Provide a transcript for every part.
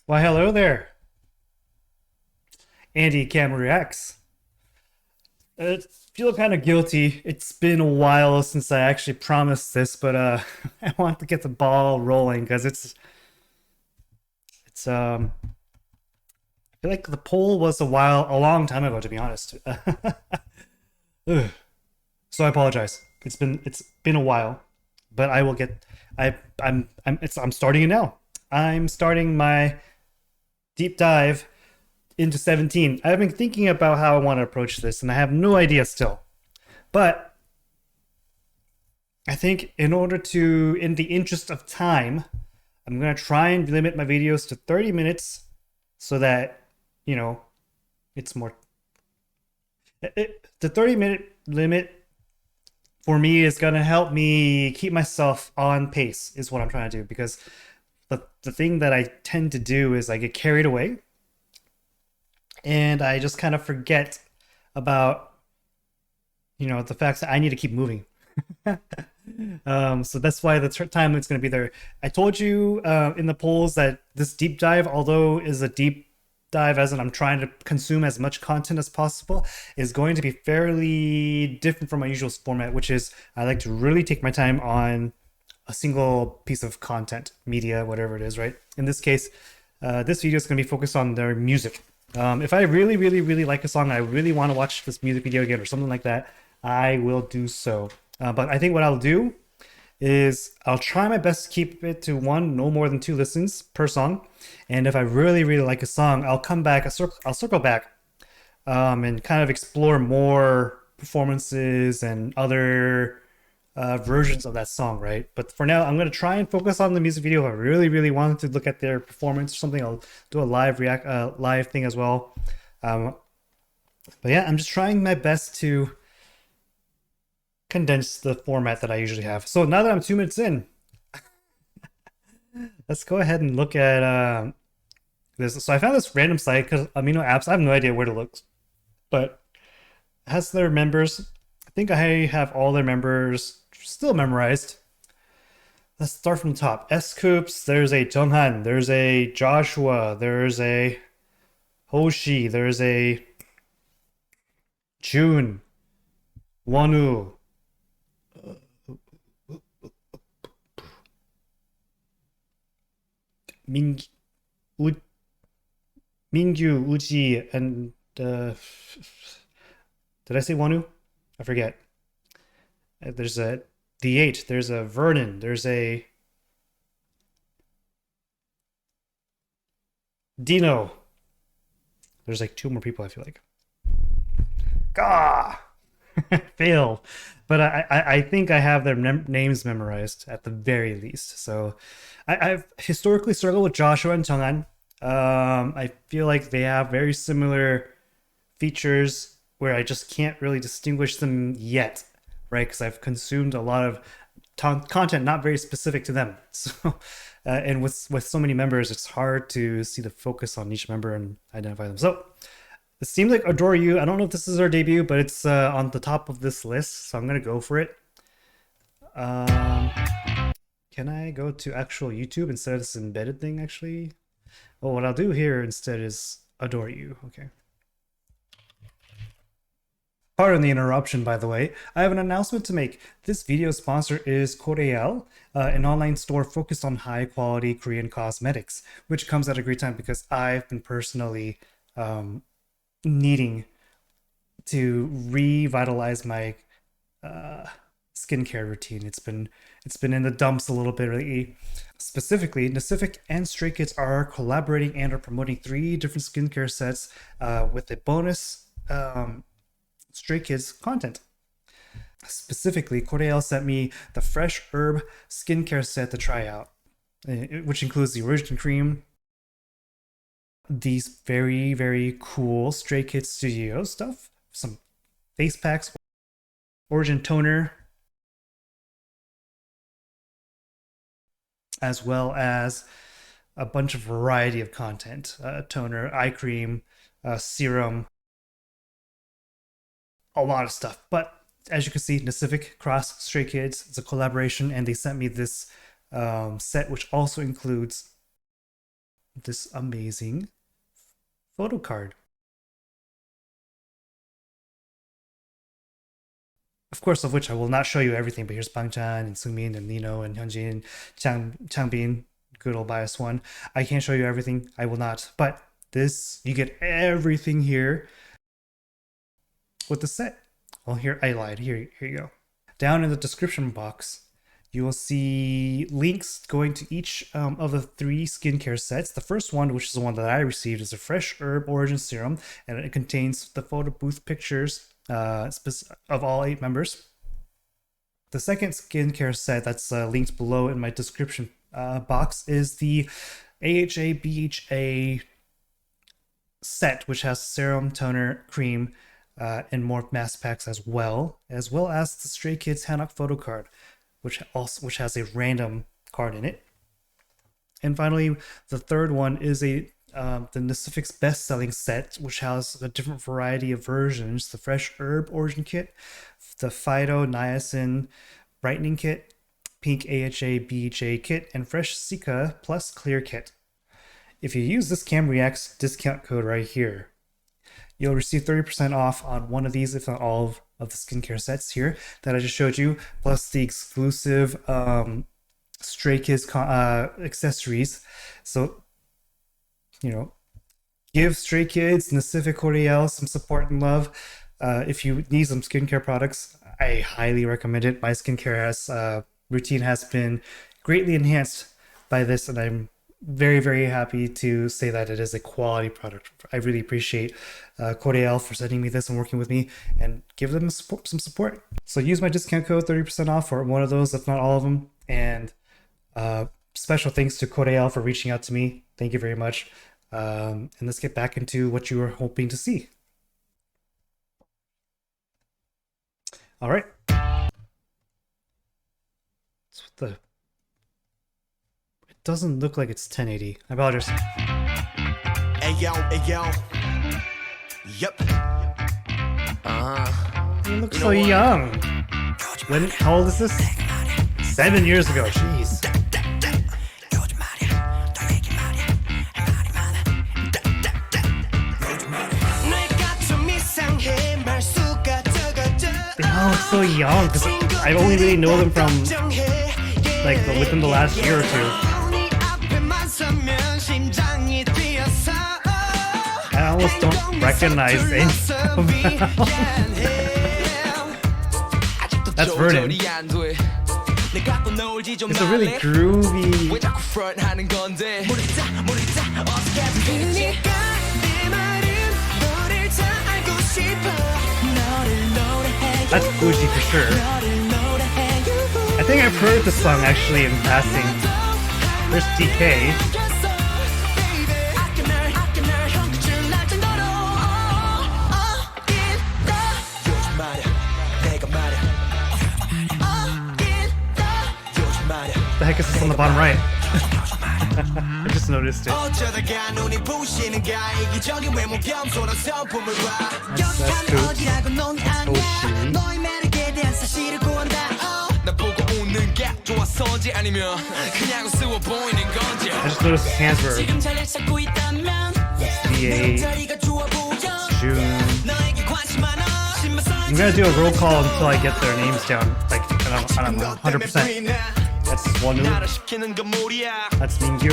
Why, hello there, Andy Cam Reacts. I feel kind of guilty. It's been a while since I actually promised this, but I want to get the ball rolling because it's I feel like the poll was a long time ago, to be honest. So I apologize. It's been a while, but I will get. I'm starting it now. I'm starting my deep dive into 17. I've been thinking about how I want to approach this, and I have no idea still. But I think in the interest of time, I'm going to try and limit my videos to 30 minutes so that, you know, it's more. The 30-minute limit for me is going to help me keep myself on pace, is what I'm trying to do. Because the thing that I tend to do is I get carried away and I just kind of forget about, the fact that I need to keep moving. So that's why the time it's going to be there. I told you in the polls that this deep dive, although is a deep dive as in I'm trying to consume as much content as possible, is going to be fairly different from my usual format, which is I like to really take my time on a single piece of content, media, whatever it is, right? In this case, this video is going to be focused on their music. If I really, really, really like a song, I really want to watch this music video again or something like that, I will do so. But I think what I'll do is I'll try my best to keep it to no more than 2 listens per song. And if I really, really like a song, I'll come back, I'll circle back and kind of explore more performances and other versions of that song, right? But for now, I'm going to try and focus on the music video. If I really, really wanted to look at their performance or something, I'll do a live thing as well. But yeah, I'm just trying my best to condense the format that I usually have. So now that I'm 2 minutes in, let's go ahead and look at this. So I found this random site because Amino Apps. I have no idea where to look, but it has their members. I think I have all their members still memorized. Let's start from the top. S Coops. There's a Junghan. There's a Joshua. There's a Hoshi. There's a June. Wonu. Min, U, Mingyu, Uchi, and did I say Wonu? I forget. There's a D8. There's a Vernon. There's a Dino. There's like 2 more people, I feel like. Gah! Failed. But I think I have their names memorized at the very least. So I've historically struggled with Joshua and Chang'an. I feel like they have very similar features where I just can't really distinguish them yet, right? Because I've consumed a lot of content not very specific to them. So, and with so many members, it's hard to see the focus on each member and identify them. So it seems like Adore You. I don't know if this is our debut, but it's on the top of this list, so I'm gonna go for it. Um, can I go to actual YouTube instead of this embedded thing, actually? Oh, what I'll do here instead is Adore You. Okay. Pardon the interruption, by the way. I have an announcement to make. This video sponsor is Koreal, an online store focused on high-quality Korean cosmetics, which comes at a great time because I've been personally needing to revitalize my skincare routine. It's been in the dumps a little bit lately. Specifically, Nacific and Stray Kids are collaborating and are promoting 3 different skincare sets with a bonus Stray Kids content. Specifically, Koreal sent me the Fresh Herb skincare set to try out, which includes the Origin Cream, these very, very cool Stray Kids Studio stuff, some face packs, Origin Toner, as well as a bunch of variety of content, toner, eye cream, serum, a lot of stuff. But as you can see, Nacific cross Stray Kids, it's a collaboration, and they sent me this set, which also includes this amazing photo card. Of course, of which I will not show you everything, but here's Bangchan and Sungmin and Nino and Hyunjin and Changbin, good old bias one. I can't show you everything, I will not. But this, you get everything here with the set. Well, here, I lied. Here you go. Down in the description box, you will see links going to each of the 3 skincare sets. The first one, which is the one that I received, is a Fresh Herb Origin Serum, and it contains the Photobooth pictures of all 8 members. The second skincare set that's linked below in my description box is the AHA BHA set, which has serum, toner, cream, and more mask packs as well as the Stray Kids Hanok photo card, which has a random card in it. And finally, the third one is the Nacific's best-selling set, which has a different variety of versions: the Fresh Herb Origin Kit, the Phyto Niacin Brightening Kit, Pink AHA BHA Kit, and Fresh Cica Plus Clear Kit. If you use this CamReacts discount code right here, you'll receive 30% off on one of these, if not all of the skincare sets here that I just showed you, plus the exclusive Stray Kids accessories. So, you know, give Stray Kids, Nacific, L'Oreal some support and love. If you need some skincare products, I highly recommend it. My skincare routine has been greatly enhanced by this, and I'm very, very happy to say that it is a quality product. I really appreciate L'Oreal for sending me this and working with me, and give them some support. So use my discount code, 30% off for one of those, if not all of them. And special thanks to L'Oreal for reaching out to me. Thank you very much. And let's get back into what you were hoping to see. All right. So it doesn't look like it's 1080. I apologize. Hey yo. Yep. You look so young. How old is this? 7 years ago. Jeez. They all look so young, because I only really know them from like within the last year or 2. I almost don't recognize any of them. That's Vernon. It's a really groovy. That's Fuji for sure. I think I've heard the song actually in passing. There's DK. The heck is this on the bottom right? I just noticed it. That's cool. I just noticed his hands were. That's VA. June. I'm gonna do a roll call until I get their names down. Like, I don't know, 100%. That's Wonu. That's Mingyu.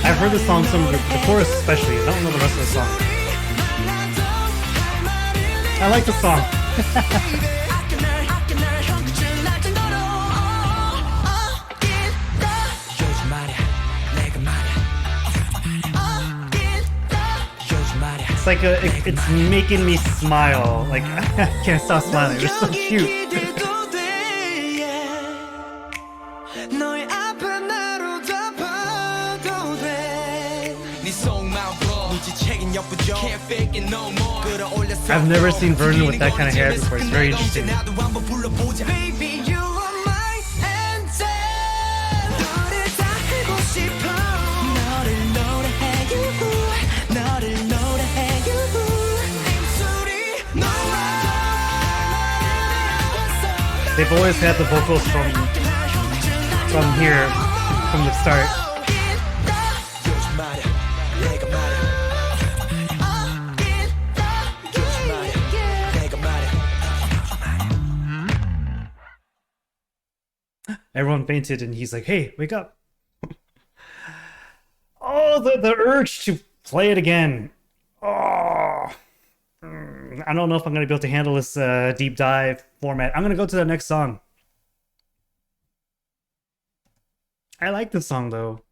I've heard the song, the chorus especially. I don't know the rest of the song. I like the song. It's like it's making me smile. Like, I can't stop smiling. They're so cute. I've never seen Vernon with that kind of hair before. It's very interesting. they've always had the vocals from here, from the start. Everyone fainted, and he's like, "Hey, wake up!" Oh, the urge to play it again. Oh, I don't know if I'm gonna be able to handle this deep dive format. I'm gonna go to the next song. I like this song though.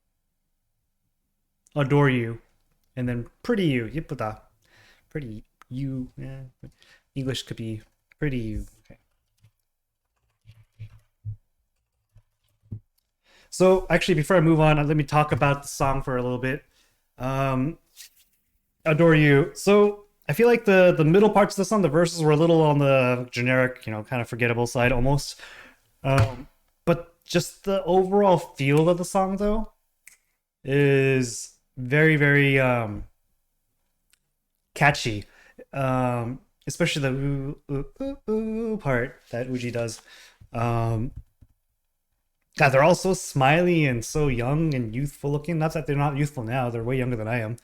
Adore You, and then Pretty You. 예쁘다. Pretty You. Yeah. English could be Pretty You. Okay. So actually, before I move on, let me talk about the song for a little bit. Adore You. So I feel like the middle parts of the song, the verses were a little on the generic, kind of forgettable side almost. But just the overall feel of the song though is very, very catchy. Especially the ooh, ooh, ooh, ooh part that Uji does. God, they're all so smiley and so young and youthful looking. Not that they're not youthful now; they're way younger than I am.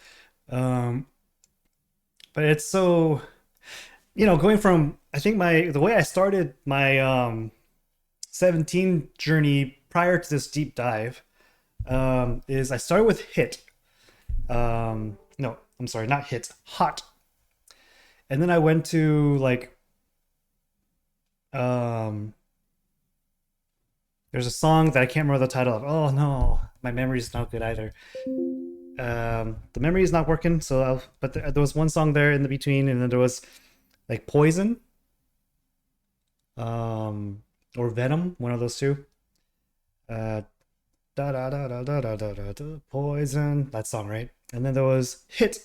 But it's so, going from, I think the way I started my 17 journey prior to this deep dive is I started with Hit. No, I'm sorry, not Hit, Hot. And then I went to like there's a song that I can't remember the title of. Oh no, my memory's not good either. The memory is not working. But there was one song there in the between, and then there was like Poison, or Venom, one of those two. Da da da da da da da da. Poison, that song, right? And then there was Hit,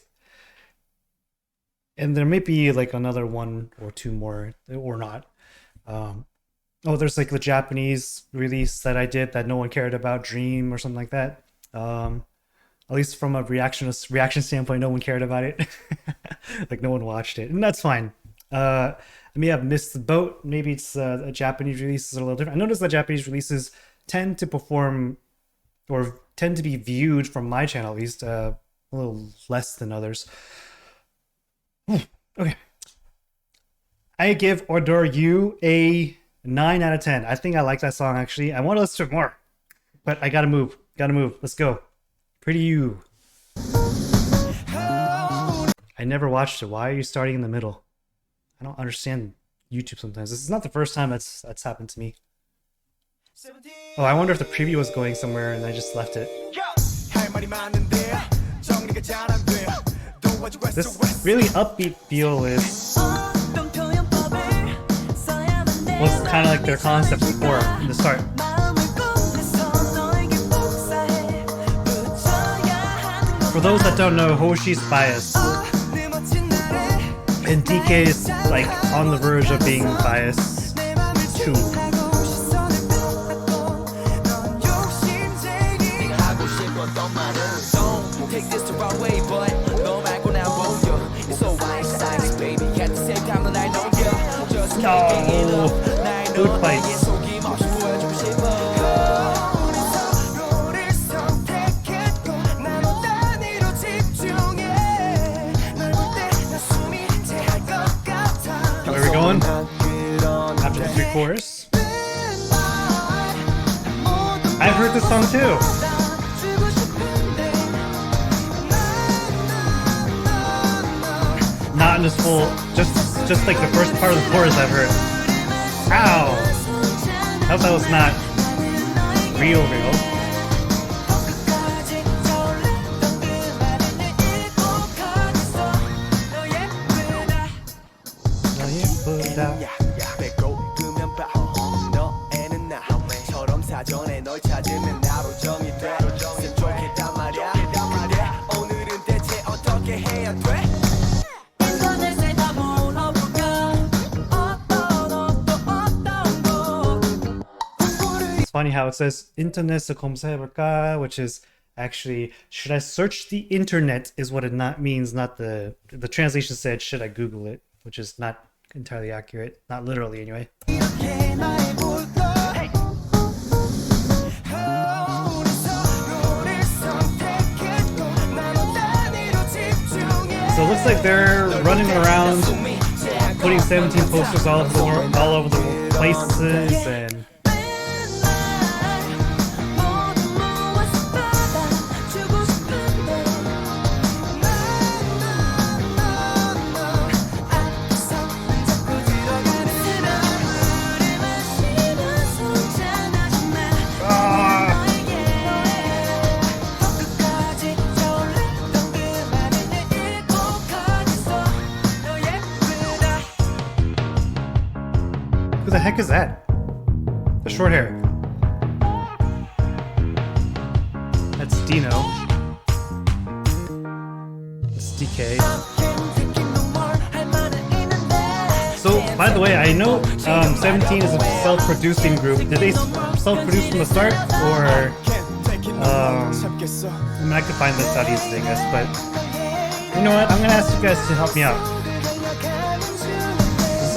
and there may be like another one or two more, or not. Oh, there's like the Japanese release that I did that no one cared about, Dream or something like that. At least from a reaction standpoint, no one cared about it. Like no one watched it, and that's fine. I may have missed the boat. Maybe it's a Japanese releases are a little different. I noticed that Japanese releases tend to perform or tend to be viewed from my channel at least a little less than others. Okay. I give Adore You a 9 out of 10. I think I like that song actually. I want to listen to more, but I gotta move. Let's go. Pretty You. I never watched it. Why are you starting in the middle? I don't understand YouTube sometimes. This is not the first time that's happened to me. Oh, I wonder if the preview was going somewhere and I just left it. This really upbeat feel was kind of like their concept before in the start. For those that don't know, Hoshi's biased, and DK is like on the verge of being biased too. No, good fights. Where are we going? After the pre-chorus. I've heard this song too. Not in this full, just like the first part of the chorus I've heard. Ow! I hope that was not real. It's funny how it says internet에서 검색해볼까, which is actually, should I search the internet is what it not means, not the translation said, should I Google it, which is not entirely accurate. Not literally, anyway. So it looks like they're running around, putting 17 posters all over the places, and who the heck is that? The short hair. That's Dino. It's DK. So, by the way, I know 17 is a self-producing group. Did they self-produce from the start, or I mean, I could find this out easily, I guess. But you know what? I'm gonna ask you guys to help me out.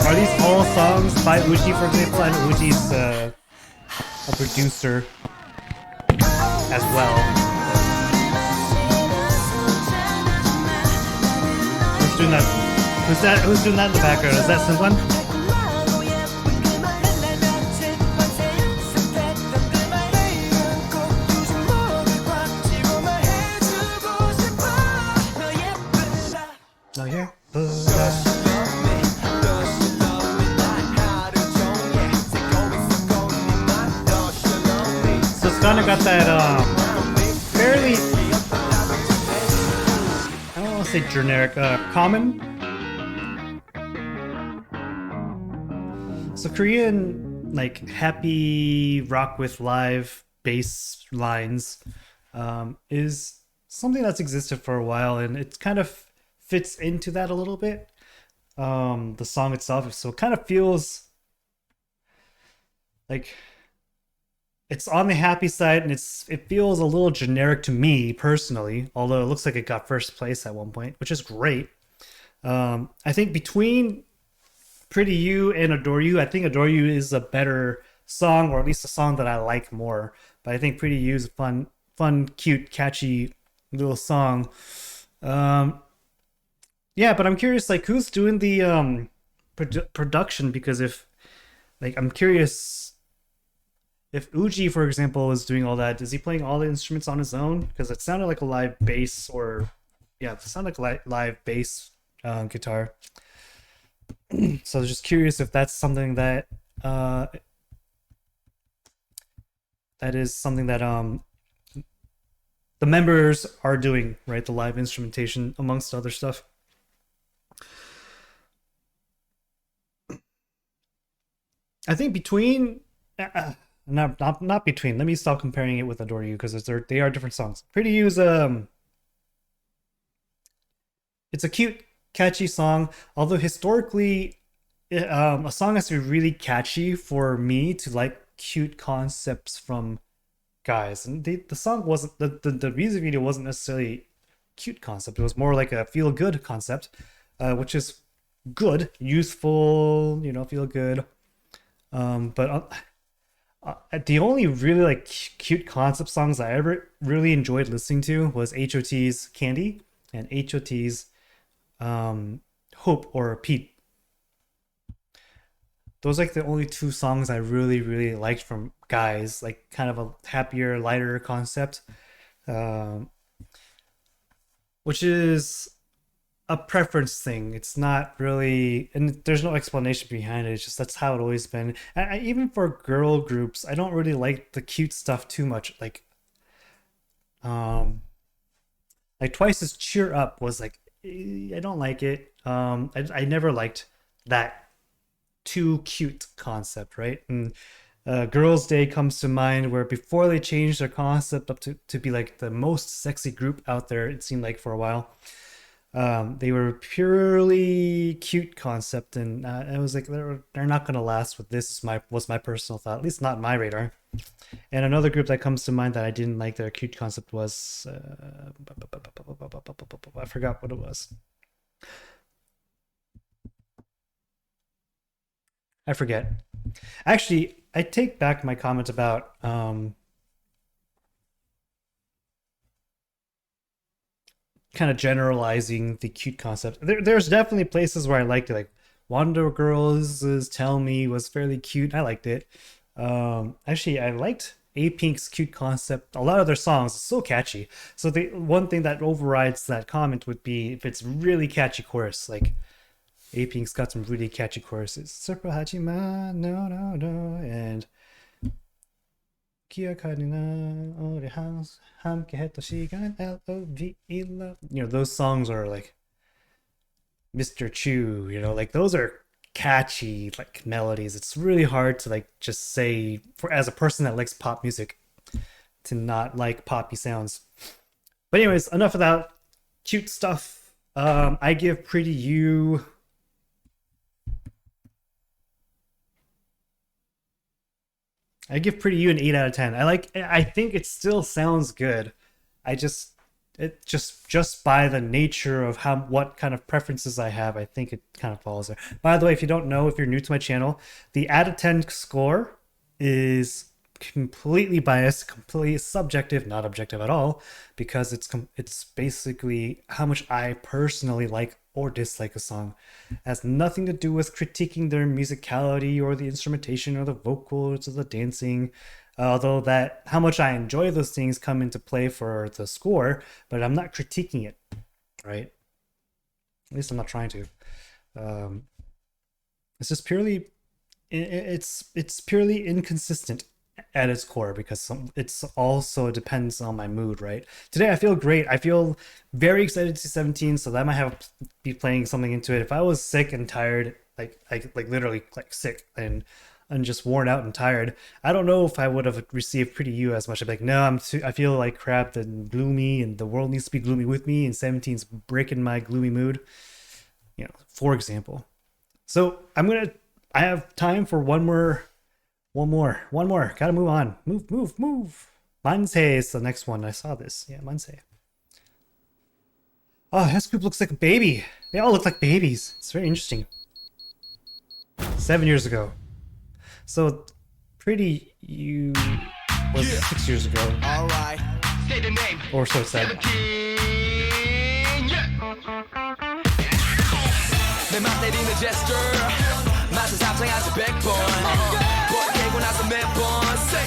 Are these all songs by Uji, for example? And Uji's a producer as well. Who's doing that? Who's doing that in the background? Is that someone? Oh yeah. So it's kind of got that fairly, I don't want to say generic, common. So Korean, like, happy rock with live bass lines is something that's existed for a while, and it kind of fits into that a little bit. The song itself, so it kind of feels like it's on the happy side, and it feels a little generic to me personally, although it looks like it got first place at one point, which is great. I think between Pretty You and Adore You, I think Adore You is a better song, or at least a song that I like more. But I think Pretty You is a fun, cute, catchy little song. Yeah, but I'm curious, like, who's doing the production? Because if, like, I'm curious if Uji, for example, is doing all that. Is he playing all the instruments on his own? Because it sounded like a live bass, or yeah, it sounded like a live bass guitar. So I was just curious if that's something that that is something that the members are doing, right? The live instrumentation amongst other stuff. I think between not between. Let me stop comparing it with Adore You, because they are different songs. Pretty You's it's a cute, catchy song. Although historically, a song has to be really catchy for me to like cute concepts from guys. And the song wasn't the music video wasn't necessarily cute concept. It was more like a feel good concept, which is good, useful, feel good. But the only really like cute concept songs I ever really enjoyed listening to was HOT's Candy and HOT's Hope or Pete. Those are like the only two songs I really liked from guys, like kind of a happier, lighter concept, which is a preference thing. It's not really, and there's no explanation behind it. It's just that's how it always been. And even for girl groups, I don't really like the cute stuff too much. Like Twice's Cheer Up was like, I don't like it. I never liked that too cute concept, right? And Girls' Day comes to mind, where before they changed their concept up to be like the most sexy group out there, it seemed like for a while. They were purely cute concept, and I was like, they're not gonna last with this. Was my personal thought, at least not in my radar. And another group that comes to mind that I didn't like their cute concept was I forgot what it was. I forget. Actually, I take back my comment about kind of generalizing the cute concept. There's definitely places where I liked it, like Wonder Girls' Tell Me was fairly cute. I liked it. Actually, I liked A Pink's cute concept. A lot of their songs are so catchy. So the one thing that overrides that comment would be if it's really catchy chorus. Like A Pink's got some really catchy choruses. Super Hachima, no, no, no, and 기억하니 나 우리 함께 했던 시간 LOVE love. You know, those songs are like Mr. Chu, you know, like those are catchy like melodies. It's really hard to like just say for as a person that likes pop music to not like poppy sounds. But anyways, enough of that cute stuff. I give Pretty You an 8 out of 10. I think it still sounds good. I just it just by the nature of what kind of preferences I have, I think it kind of falls there. By the way, if you don't know, if you're new to my channel, the out of 10 score is completely biased, completely subjective, not objective at all, because it's basically how much I personally like or dislike a song. It has nothing to do with critiquing their musicality or the instrumentation or the vocals or the dancing. Although that how much I enjoy those things come into play for the score, but I'm not critiquing it, right? At least I'm not trying to. It's just purely, it's purely inconsistent at its core because it's also depends on my mood, right? Today I feel great. I feel very excited to see 17, so that might be playing something into it. If I was sick and tired, like literally like sick and just worn out and tired, I don't know if I would have received Pretty You as much. I'd be like, no, I feel like crap and gloomy, and the world needs to be gloomy with me, and 17's breaking my gloomy mood, you know, for example. So I have time for one more. Gotta move on. Move. Mansae is the next one. I saw this. Yeah, Mansae. Oh, this group looks like a baby. They all look like babies. It's very interesting. 7 years ago. So, Pretty You was 6 years ago. Alright. Say the name. Or so it said. 17, yeah. 내 맘 때리는 gesture. 맛은 상상하지 100번. 뭘 깨고 나서 매번 say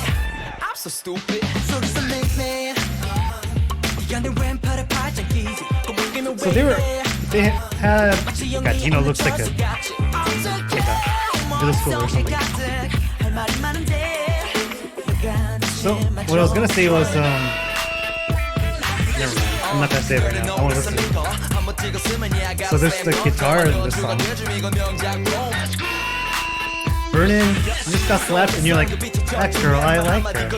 I'm so stupid. 소리서 make 네가 내 왼팔에 팔짱 끼지. So they had Gatino looks like a middle school or something. So what I was gonna say was never mind. I'm not gonna say it right now. I want to listen. So there's the guitar in this song. Vernon, you just got slapped and you're like, that girl, I like her.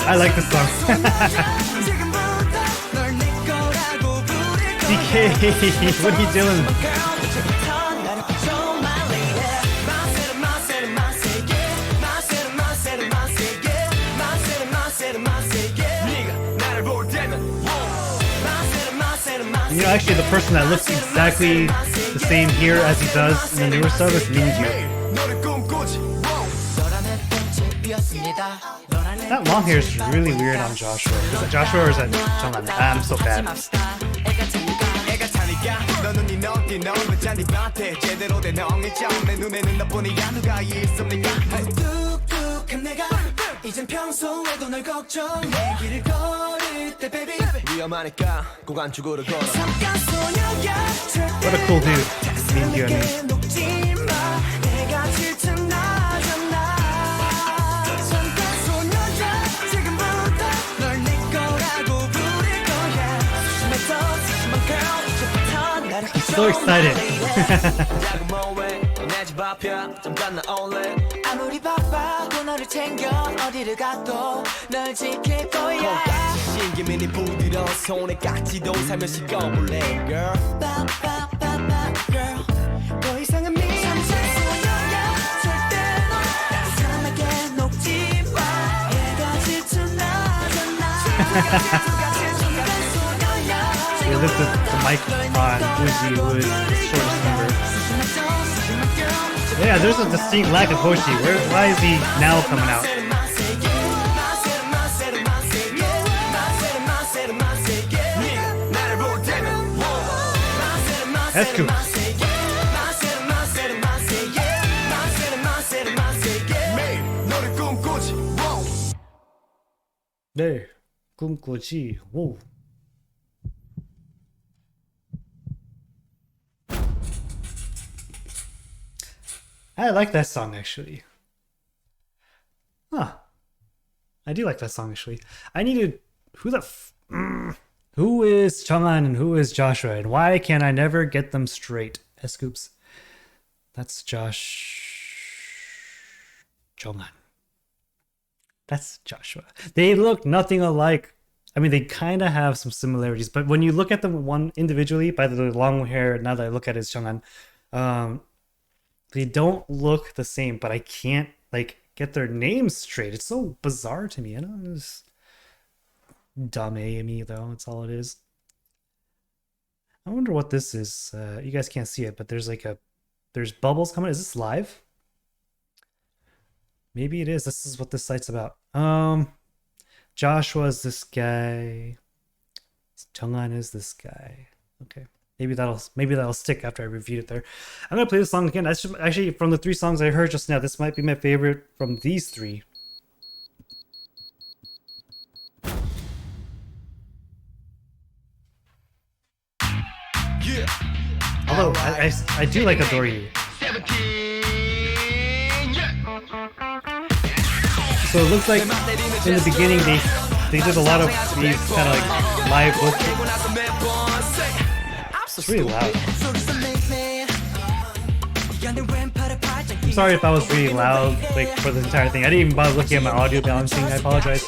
I like this song. DK, what are you doing? You know, actually, the person that looks exactly the same here as he does in the newer stuff is Minju. That long hair is really weird on Joshua. Is it Joshua or is that Junghan? I'm so bad. What a cool dude, Minju, I mean. I'm so excited. We lifted the mic on Uzi with the shortest number. Yeah, there's a distinct lack of Hoshi. Why is he now coming out? That's cool. 네, 꿈꾸지. Whoa. I like that song actually. Huh. I do like that song actually. I need to. Who is Chang'an and who is Joshua, and why can I never get them straight? Scoops. That's Chang'an. That's Joshua. They look nothing alike. I mean, they kind of have some similarities, but when you look at them one individually, by the long hair, now that I look at it as Chang'an, they don't look the same. But I can't like get their names straight. It's so bizarre to me. I know it's dumb AME though. That's all it is. I wonder what this is. You guys can't see it, but there's bubbles coming. Is this live? Maybe it is. This is what this site's about. Joshua's this guy. Chang'an is this guy. Okay. Maybe that'll stick after I reviewed it there. I'm gonna play this song again. That's actually from the 3 songs I heard just now. This might be my favorite from these 3. Yeah. Although I do like Adore You. So it looks like in the beginning they did a lot of these kind of like live vocals. It's really loud. I'm sorry if I was really loud like for the entire thing. I didn't even bother looking at my audio balancing. I apologize.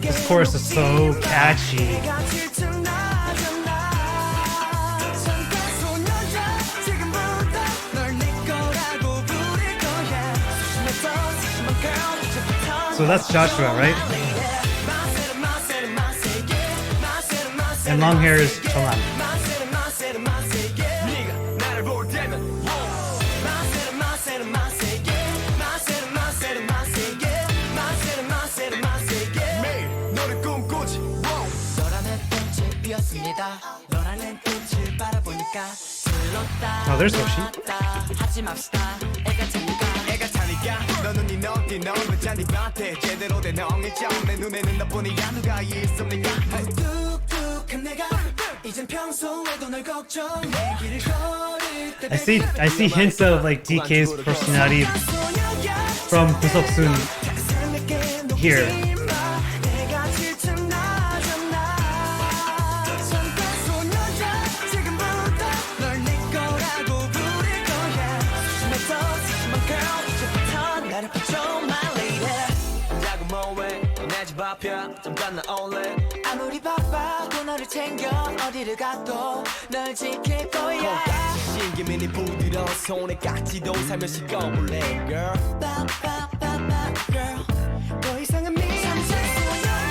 This chorus is so catchy. So that's Joshua, right? And long hair is Chang'an. Oh, there's Hoshi. I see hints of like DK's personality from Kusoksun here.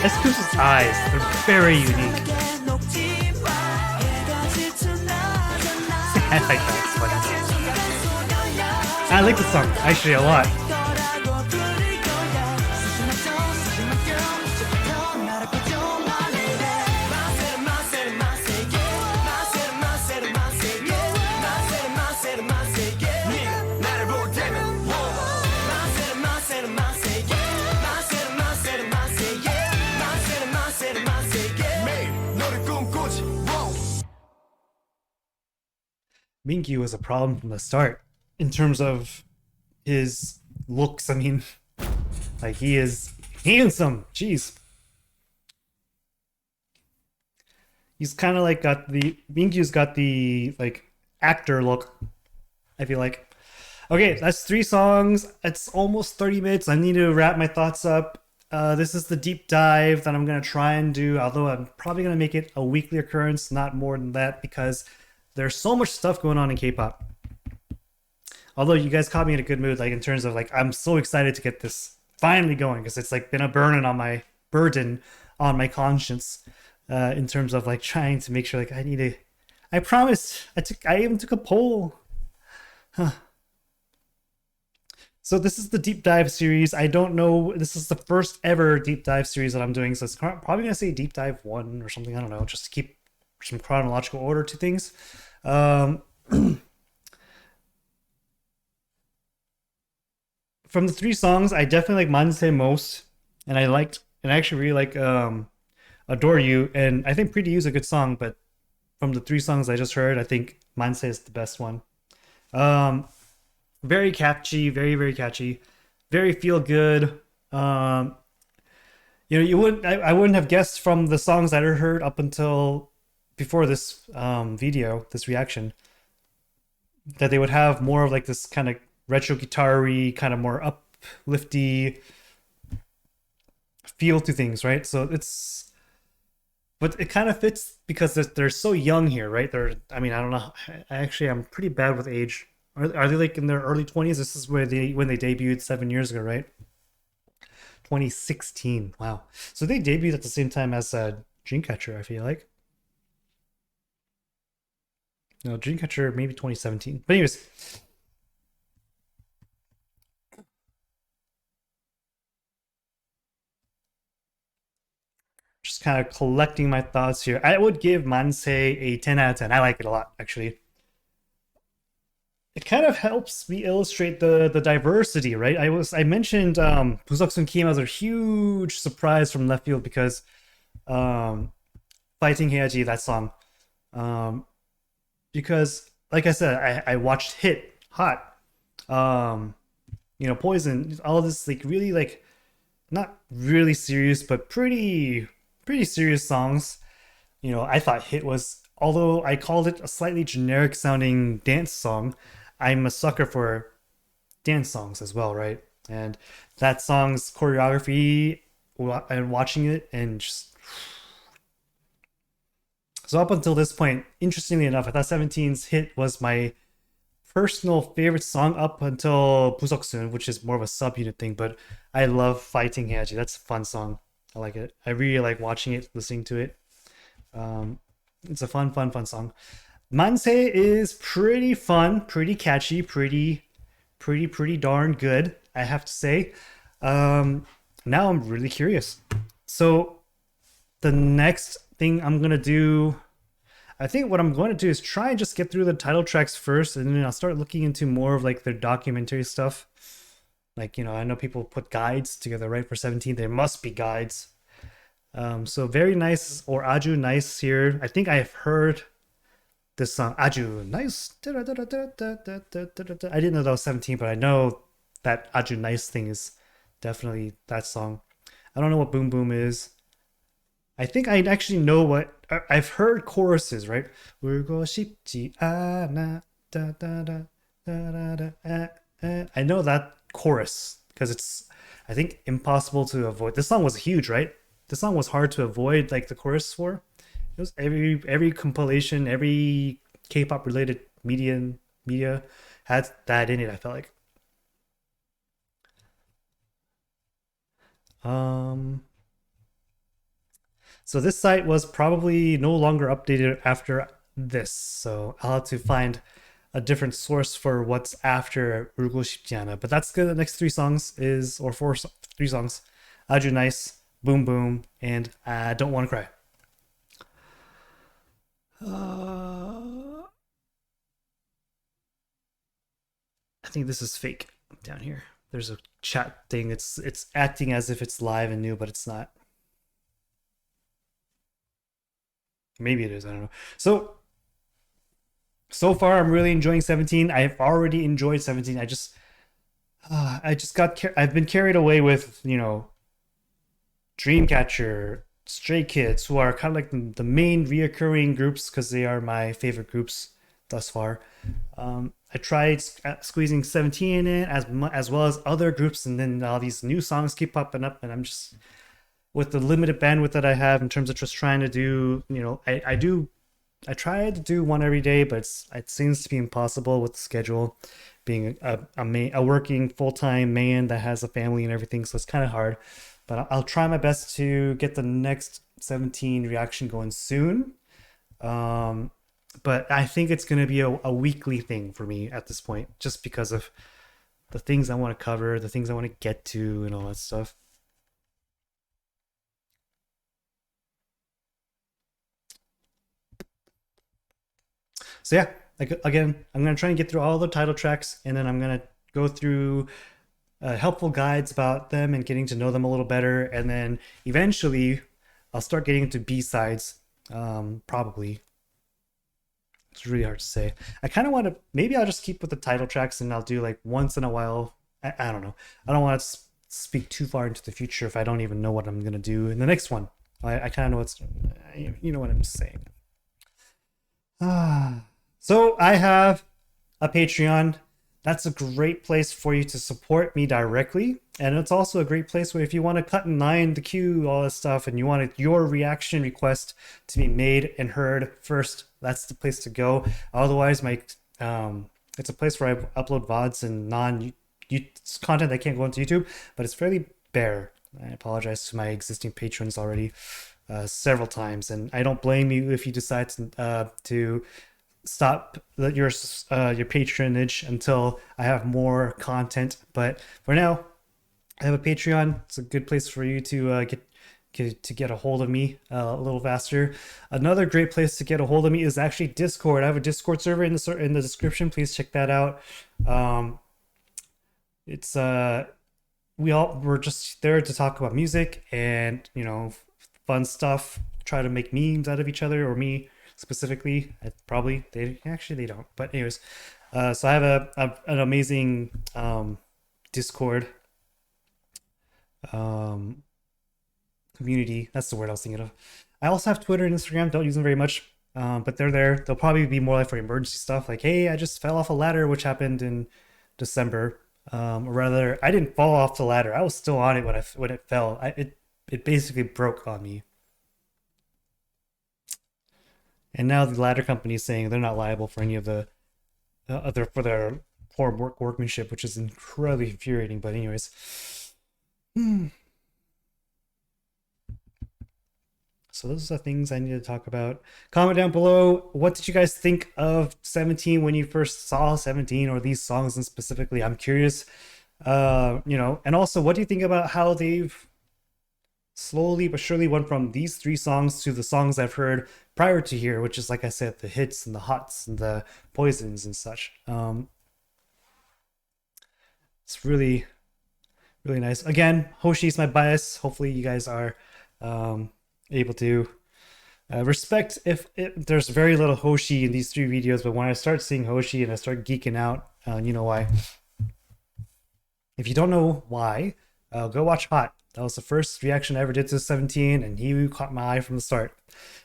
Escu's eyes, they're very unique. I like that. It's funny. I like the song actually a lot. Mingyu was a problem from the start in terms of his looks. I mean, like he is handsome. Jeez. He's kind of like got the Minkyu's got the like actor look. I feel like. Okay, that's 3 songs. It's almost 30 minutes. I need to wrap my thoughts up. This is the deep dive that I'm gonna try and do. Although I'm probably gonna make it a weekly occurrence, not more than that, because there's so much stuff going on in K-pop. Although you guys caught me in a good mood, like in terms of like I'm so excited to get this finally going because it's like been a burden on my conscience in terms of like trying to make sure like I need to. I promised. I even took a poll. Huh. So this is the deep dive series. I don't know. This is the first ever deep dive series that I'm doing. So it's probably gonna say deep dive 1 or something. I don't know. Just to keep some chronological order to things. From the 3 songs, I definitely like Mansae most, and I actually really like Adore You, and I think Pretty You is a good song, but from the 3 songs I just heard, I think Mansae is the best one. Um, Very catchy, very catchy, very feel good. Um, I wouldn't have guessed from the songs that I heard up until before this video, this reaction, that they would have more of like this kind of retro guitar-y, kind of more uplifty feel to things, right? So it's, but it kind of fits because they're so young here, right? I mean, I don't know. I'm pretty bad with age. Are they like in their early 20s? This is where when they debuted 7 years ago, right? 2016. Wow. So they debuted at the same time as Dreamcatcher, I feel like. No, Dreamcatcher maybe 2017. But anyways, just kind of collecting my thoughts here. I would give Mansae a 10 out of 10. I like it a lot, actually. It kind of helps me illustrate the diversity, right? I mentioned Buseoksun came as a huge surprise from left field because Fighting Heaji, that song. Um, because like I said, I watched Hit, Hot, um, Poison, all this like really like not really serious, but pretty serious songs. I thought Hit was, although I called it a slightly generic sounding dance song, I'm a sucker for dance songs as well, right? And that song's choreography and watching it and just so up until this point, interestingly enough, I thought 17's Hit was my personal favorite song up until Buseoksun, which is more of a subunit thing, but I love Fighting Heaji. That's a fun song. I like it. I really like watching it, listening to it. It's a fun song. Mansae is pretty fun, pretty catchy, pretty darn good, I have to say. Now I'm really curious. So the next thing I'm gonna do, I think what I'm going to do is try and just get through the title tracks first, and then I'll start looking into more of like their documentary stuff. Like, I know people put guides together, right? For 17, there must be guides. So Very Nice or Aju Nice here. I think I've heard this song, Aju Nice. I didn't know that was 17, but I know that Aju Nice thing is definitely that song. I don't know what Boom Boom is. I think I actually know what I've heard choruses, right? 울고 싶지 않아 I know that chorus because it's, I think, impossible to avoid. This song was huge, right? This song was hard to avoid, like the chorus for. It was every compilation, every K-pop related media had that in it. I felt like. So this site was probably no longer updated after this, so I'll have to find a different source for what's after 울고 싶지 않아. But that's good. The next 3 songs is, or 3 songs, Aju Nice, Boom Boom, and I Don't Want to Cry. I think this is fake down here. There's a chat thing. It's acting as if it's live and new, but it's not. Maybe it is. I don't know. So far, I'm really enjoying 17. I've already enjoyed 17. I've been carried away with, Dreamcatcher, Stray Kids, who are kind of like the main reoccurring groups because they are my favorite groups thus far. I tried squeezing 17 in as well as other groups, and then all these new songs keep popping up, and I'm just with the limited bandwidth that I have in terms of just trying to do, I try to do one every day, but it seems to be impossible with the schedule, being a working full time man that has a family and everything. So it's kind of hard. But I'll try my best to get the next 17 reaction going soon. Um, but I think it's going to be a weekly thing for me at this point, just because of the things I want to cover, the things I want to get to, and all that stuff. So yeah, like again, I'm gonna try and get through all the title tracks, and then I'm gonna go through helpful guides about them and getting to know them a little better, and then eventually I'll start getting into B sides. Probably it's really hard to say. I kind of want to. Maybe I'll just keep with the title tracks, and I'll do like once in a while. I don't know. I don't want to speak too far into the future if I don't even know what I'm gonna do in the next one. I kind of know what's. You know what I'm saying. Ah. So I have a Patreon. That's a great place for you to support me directly. And it's also a great place where if you want to cut in line, the queue, all this stuff, and you wanted your reaction request to be made and heard first, that's the place to go. Otherwise, it's a place where I upload VODs and content that can't go into YouTube, but it's fairly bare. I apologize to my existing patrons already several times, and I don't blame you if you decide to stop your patronage until I have more content. But for now, I have a Patreon. It's a good place for you to get a hold of me a little faster. Another great place to get a hold of me is actually Discord. I have a Discord server in the description. Please check that out. It's we're just there to talk about music and fun stuff. Try to make memes out of each other, or me specifically. Probably they don't. But anyways, so I have an amazing Discord community. That's the word I was thinking of. I also have Twitter and Instagram. Don't use them very much, but they're there. They'll probably be more like for emergency stuff, like, hey, I just fell off a ladder, which happened in December. Or rather, I didn't fall off the ladder. I was still on it when it fell. It basically broke on me. And now the ladder company is saying they're not liable for any of the for their poor workmanship, which is incredibly infuriating. But anyways, so those are the things I need to talk about. Comment down below. What did you guys think of 17 when you first saw 17, or these songs and specifically? I'm curious. And also, what do you think about how they've slowly but surely went from these three songs to the songs I've heard prior to here, which is, like I said, the hits and the hots and the poisons and such. It's really, really nice. Again, Hoshi's my bias. Hopefully you guys are able to respect if there's very little Hoshi in these three videos, but when I start seeing Hoshi and I start geeking out, you know why. If you don't know why, go watch Hot. That was the first reaction I ever did to 17, and he caught my eye from the start.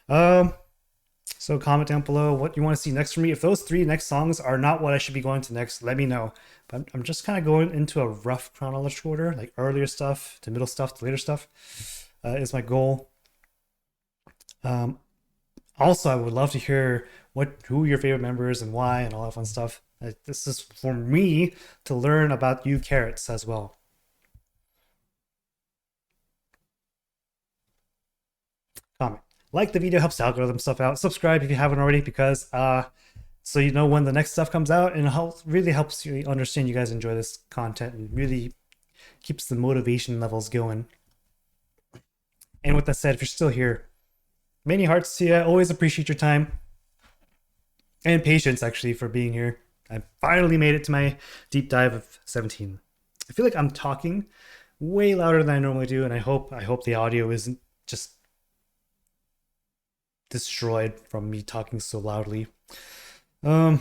So comment down below what you want to see next from me. If those three next songs are not what I should be going to next, let me know. But I'm just kind of going into a rough chronological order, like earlier stuff to middle stuff to later stuff is my goal. Also, I would love to hear who your favorite members and why and all that fun stuff. This is for me to learn about you carrots as well. Comment. Like the video, helps the algorithm stuff out. Subscribe if you haven't already, because so you know when the next stuff comes out, and it really helps you understand you guys enjoy this content and really keeps the motivation levels going. And with that said, if you're still here, many hearts to you. I always appreciate your time and patience, actually, for being here. I finally made it to my deep dive of 17. I feel like I'm talking way louder than I normally do, and I hope the audio isn't just destroyed from me talking so loudly. Yeah,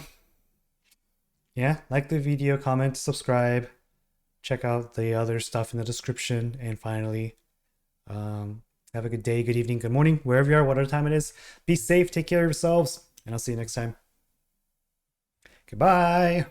like the video, comment, subscribe. check out the other stuff in the description. And finally, have a good day, good evening, good morning, wherever you are, whatever time it is. Be safe, take care of yourselves, and I'll see you next time. Goodbye.